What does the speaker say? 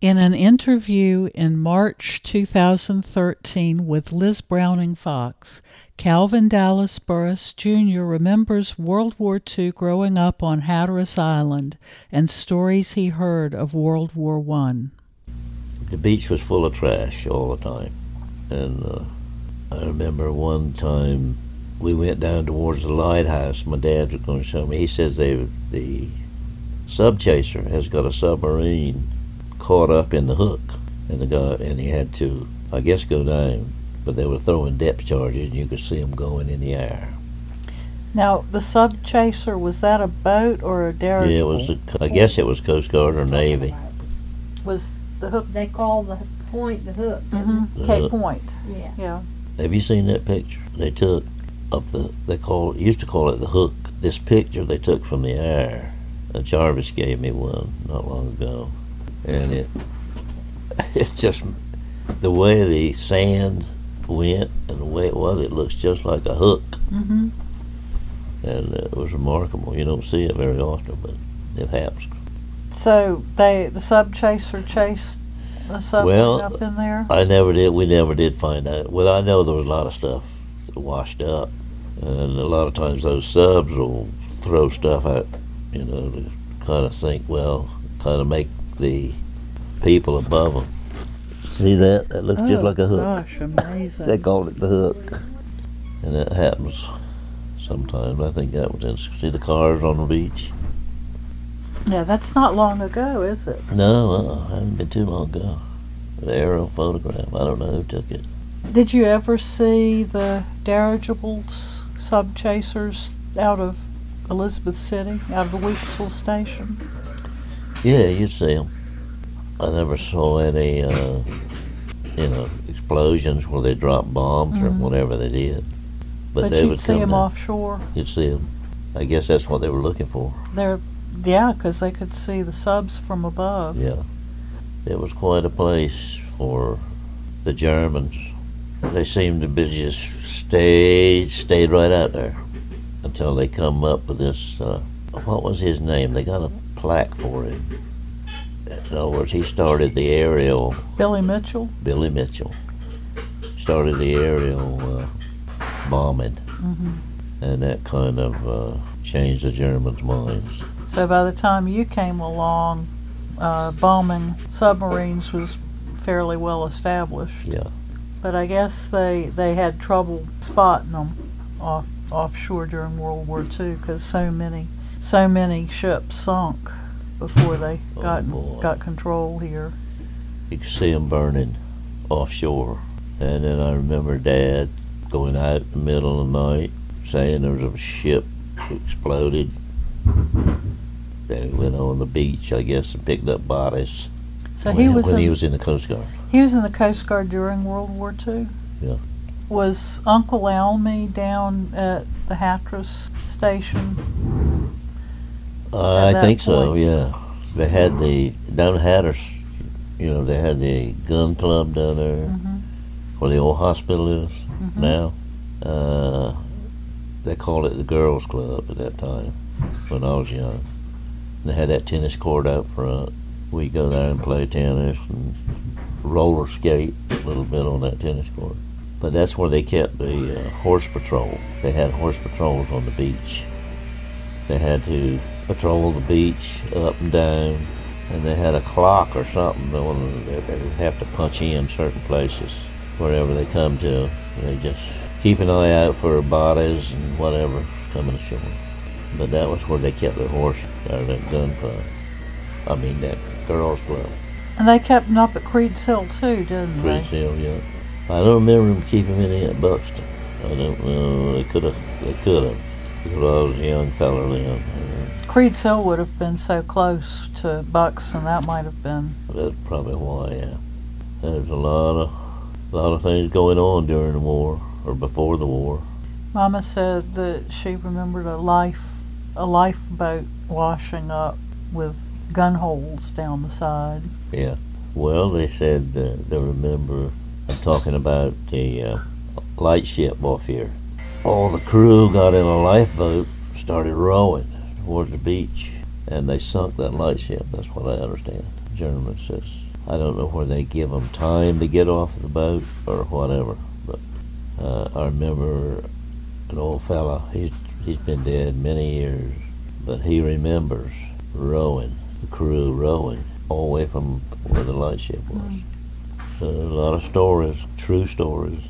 In an interview in March 2013 with Liz Browning Fox, Calvin Dallas Burrus Jr. remembers World War II growing up on Hatteras Island and stories he heard of World War I. The beach was full of trash all the time. And I remember one time we went down towards the lighthouse. My dad was going to show me. He says the sub chaser has got a submarine caught up in the hook, and he had to, I guess, go down. But they were throwing depth charges, and you could see them going in the air. Now, the sub chaser, was that a boat or a dirigible? Yeah, I guess it was Coast Guard or Navy. Was the hook? They call the point the hook. Mm-hmm. Cape Point. Yeah. Have you seen that picture they took of used to call it the hook? This picture they took from the air. Jarvis gave me one not long ago. And it's just the way the sand went and the way it looks just like a hook. Mm-hmm. And it was remarkable. You don't see it very often, but it happens. So the sub chaser chased the submarine up in there? We never did find out. Well, I know there was a lot of stuff washed up, and a lot of times those subs will throw stuff out, to kind of think, kind of make the people above them. See that? That looks just like a hook. Gosh, amazing. They called it the hook. And that happens sometimes. I think that was see the cars on the beach? Yeah, that's not long ago, is it? No, it hasn't been too long ago. The aerial photograph. I don't know who took it. Did you ever see the dirigibles, sub chasers, out of Elizabeth City, out of the Weeksville station? Yeah, you'd see them. I never saw any, explosions where they dropped bombs or whatever they did. But they you'd would see them down. offshore. You'd see them. I guess that's what they were looking for. Because they could see the subs from above. Yeah. It was quite a place for the Germans. They seemed to be just stayed right out there until they come up with this, what was his name? They got a plaque for him. In other words, he started the aerial... Billy Mitchell? Billy Mitchell. Started the aerial bombing. Mm-hmm. And that kind of changed the Germans' minds. So by the time you came along, bombing submarines was fairly well established. Yeah. But I guess they had trouble spotting them offshore during World War II because so many ships sunk before they got control here. You could see them burning offshore. And then I remember Dad going out in the middle of the night saying there was a ship exploded. They went on the beach, I guess, and picked up bodies. So he was in the Coast Guard. He was in the Coast Guard during World War II? Yeah. Was Uncle Elmy down at the Hatteras station? I think so, yeah. They had down at Hatteras, they had the gun club down there, where the old hospital is now. They called it the Girls Club at that time, when I was young. They had that tennis court out front. We'd go there and play tennis and roller skate a little bit on that tennis court. But that's where they kept the horse patrol. They had horse patrols on the beach. They had to patrol the beach up and down, and they had a clock or something they would have to punch in certain places wherever they come to. They just keep an eye out for bodies and whatever coming ashore. But that was where they kept their horse, or that gun club. I mean, that girls' club. And they kept them up at Creed's Hill too, didn't they? Creed's Hill, yeah. I don't remember them keeping any at Buxton. I don't know. They could have. Because I was a young fella then. Creed's Hill would have been so close to Buxton, that might have been. That's probably why, yeah. There's a lot of things going on during the war, or before the war. Mama said that she remembered a lifeboat washing up with gun holes down the side. Yeah. Well, they said they remember. I'm talking about the lightship off here. All the crew got in a lifeboat, started rowing towards the beach, and they sunk that lightship. That's what I understand. German says, I don't know where they give them time to get off the boat or whatever, but I remember an old fella, he's been dead many years, but he remembers rowing, the crew rowing, all the way from where the lightship was. So a lot of stories, true stories.